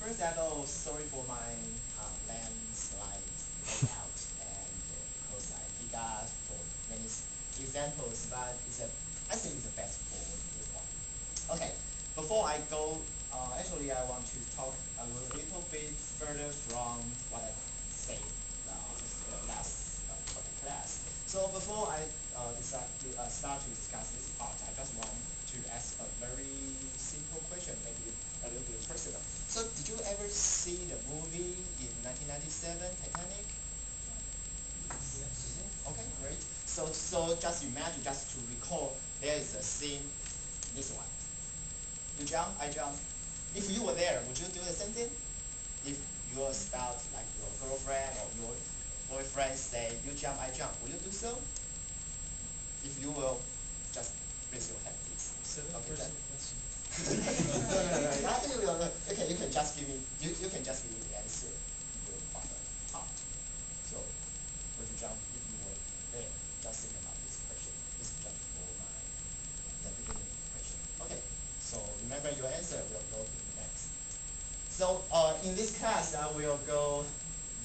First of all, sorry for my landslide layout, and because I got for many examples, but I think it's the best for this one. Okay, before I go, actually I want to talk a little bit further from what I said last class. So before I start to discuss this part, I just want to ask a very simple question, maybe a little bit personal. So did you ever see the movie in 1997, Titanic? Yes. Okay, great. So just imagine, just to recall, there is a scene, this one. You jump, I jump. If you were there, would you do the same thing? If your spouse, like your girlfriend or your boyfriend say, you jump, I jump, will you do so? If you will, just raise your hand, please. Okay, then. No. Okay, you can just give me, you can just give me the answer. Your part. So, would you jump if you were there? Just think about this question. This is just for the beginning question. Okay, so remember your answer. We'll go to the next. So in this class, I will go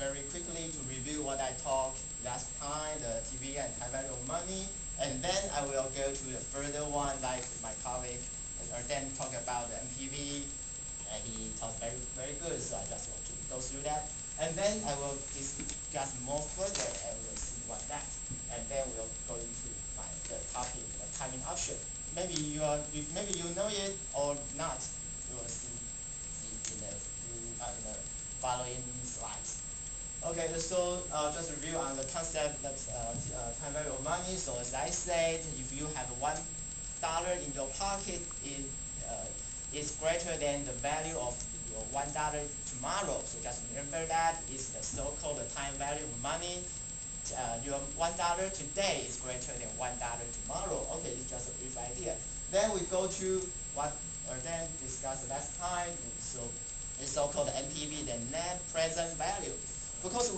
very quickly to review what I talked last time, the TV and time value of money, and then I will go to the further one, like my colleague, or then talk about the MPV. He talked very good, so I just want to go through that. And then I will discuss more further, and we'll see what that. And then we'll go into the topic, timing option. Maybe you know it or not. We will see in the following slides. Okay, so just review on the concept that time value of money. So as I said, if you have $1 in your pocket, it is greater than the value of your $1 tomorrow. So just remember that is the so-called time value of money. Your $1 today is greater than $1 tomorrow. Okay, it's just a brief idea. Then we go to what then discussed last time. So it's so-called NPV, the net present value. Because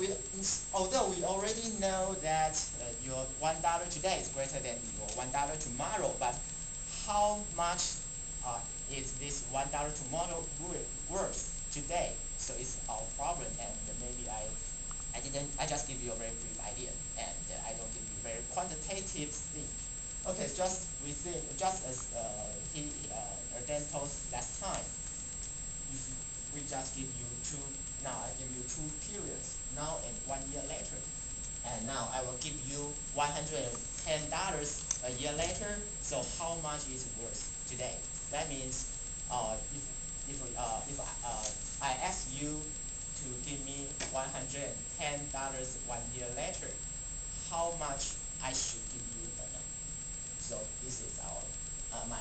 although we already know that your $1 today is greater than your $1 tomorrow, but how much is this $1 tomorrow worth today? So it's our problem, and maybe I just give you a very brief idea, and I don't give you very quantitative thing. Okay, just as he Dan told last time, if we just give you now I give you 2 periods, now and 1 year later. And now I will give you $110 a year later, so how much is it worth today? That means if I ask you to give me $110 1 year later, how much I should give you now? So this is my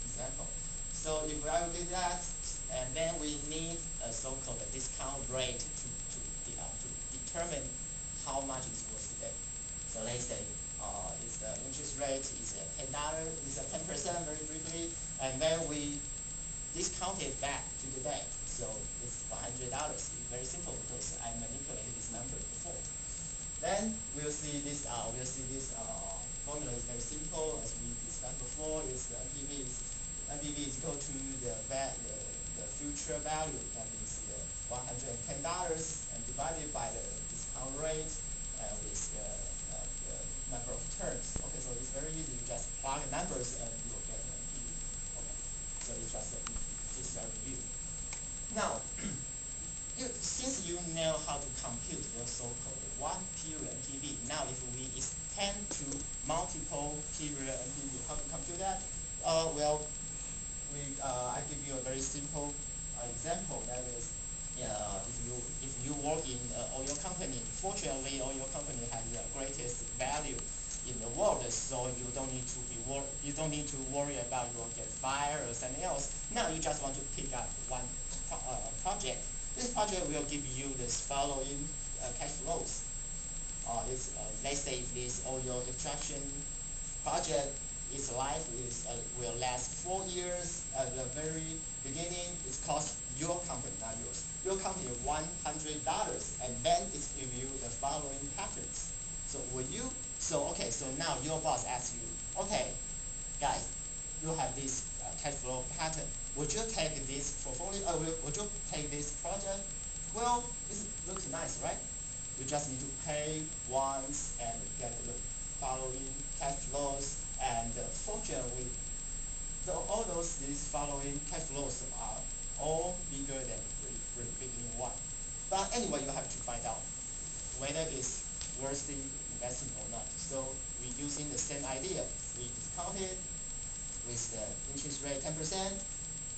example. So if I will do that, and then we need a so-called discount rate to determine how much it's worth today. So let's say it's the interest rate is $10, is 10% very briefly, and then we discount it back to today. So it's $100. It's very simple because I manipulated this number before. Then we'll see this formula is very simple, as we discussed before. Is the NPV is equal to the future value, that means the $110, and divided by the discount rate with the number of terms. Okay, so it's very easy. You just plug numbers and you will get an NPV. Okay, so it's just a review. Now, since you know how to compute the so-called 1 period NPV, now if we extend to multiple period NPV, how to compute that? I give you a very simple example. That is, if you work in an oil company, fortunately, oil company has the greatest value in the world, so you don't need to worry about you will get fired or something else. Now you just want to pick up one project. This project will give you the following cash flows. Let's say if this oil extraction project, its life will last 4 years. At the very beginning, it costs your company, not yours. Your company $100, and then it's give you the following patterns. So so now your boss asks you, okay, guys, you have this cash flow pattern. would you take this portfolio? Would you take this project? Well, it looks nice, right? You just need to pay once and get the following cash flows. And fortunately, all these following cash flows are all bigger than the beginning one. But anyway, you have to find out whether it's worth investing or not. So we're using the same idea. We discount it with the interest rate 10%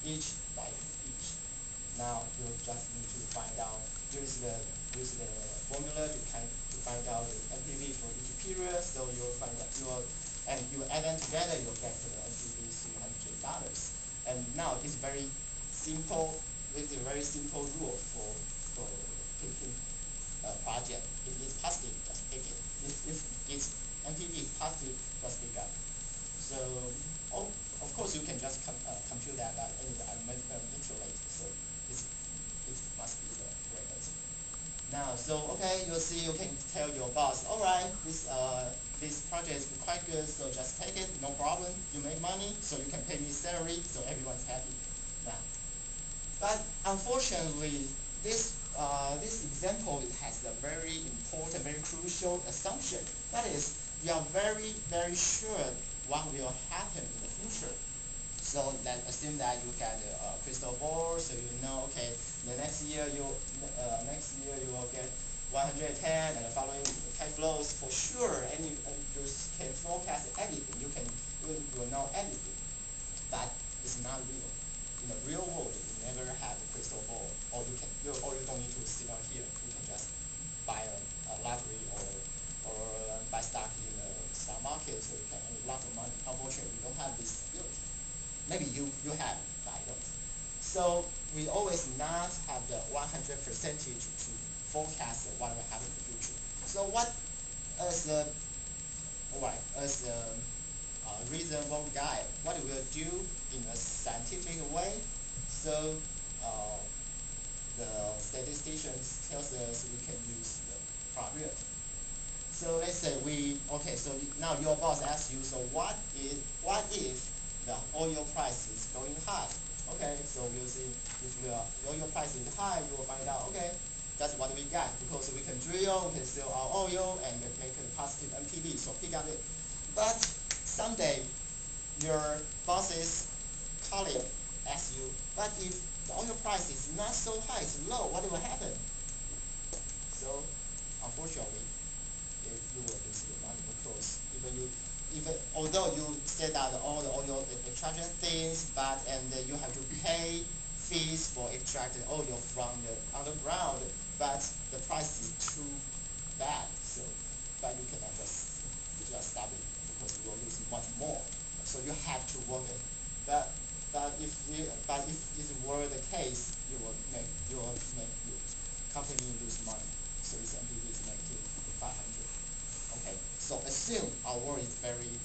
each by each. Now you just need to find out, use the formula to find out the NPV for each period. So you'll find out and you add them together, you'll get the NPV $300. And now it's very simple. It's a very simple rule for picking a project. If it's positive, just pick it. If it's NPV is positive, just pick up. So, of course, you can just compute that, but anyway, I manipulate. So it must be the right answer. Now, so okay, you'll see. You can tell your boss, all right, this project is quite good, so just take it, no problem. You make money, so you can pay me salary, so everyone's happy. Now, but unfortunately, this example has a very important, very crucial assumption. That is, you are very, very sure what will happen in the future. So let's assume that you get a crystal ball, so you know, okay, the next year you will get 110, and the following cash flows for sure. And you can forecast anything. You will know anything, but it's not real. In the real world, you never have a crystal ball, or you don't need to sit out here. You can just buy a lottery or buy stock in the stock market, so you can earn lots of money. Unfortunately, we don't have this ability. Maybe you have, but I don't. So we always not have the 100% to forecast what will happen in the future. So what as a reasonable guy, what we will do in a scientific way? So the statisticians tells us we can use the probability. So let's say so now your boss asks you, so what if the oil price is going high? Okay, so we'll see if the oil price is high, you will find out, okay, that's what we got, because we can drill, we can sell our oil, and make a positive NPV, so pick up it. But someday, your boss's colleague asks you, but if the oil price is not so high, it's low, what will happen? So, unfortunately, you will lose your money, because although you set out all the oil extraction things, you have to pay fees for extracting oil from the underground, but the price is too bad. So, but you cannot just stop it, because you will lose much more. So you have to work it. But if it were the case, you will make your company lose money. So its NPV is negative 500. Okay, so assume our world is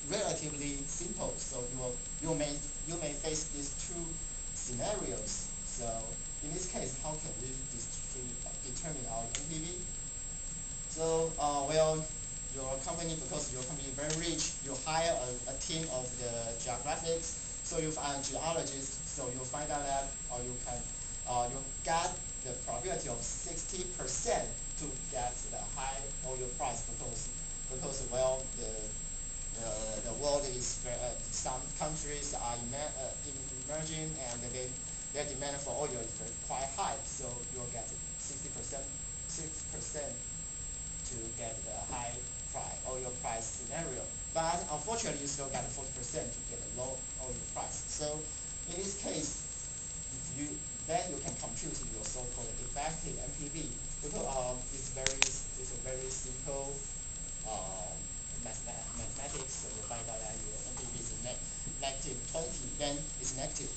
relatively simple. So you may face these two scenarios. So in this case, how can we determine our NPV? So because your company is very rich, you hire a team of the geographics. So you find geologists. So you find out that, or you got the probability of 60% to get the high oil price, because the world is some countries are emerging, and their demand for oil is quite high. So you'll get 6% to get the high oil price scenario. But unfortunately, you still got 40% to get a low oil price. So in this case, then you can compute your so-called effective NPV, because it's a very simple mathematics. So you find out that your NPV is negative 20, then it's negative.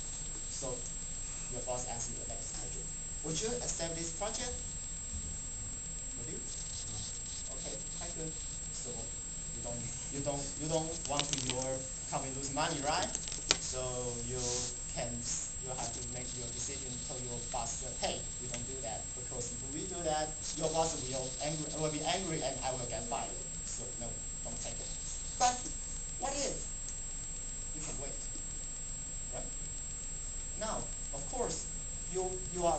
So your boss asks you the next question: would you accept this project? Would you? Okay, quite good. So you don't want your company lose money, right? So you have to make your decision. Tell your boss that, hey, we don't do that, because if we do that, your boss will be angry, and I will get fired. So no, don't take it. But what if you can wait, right? Now you are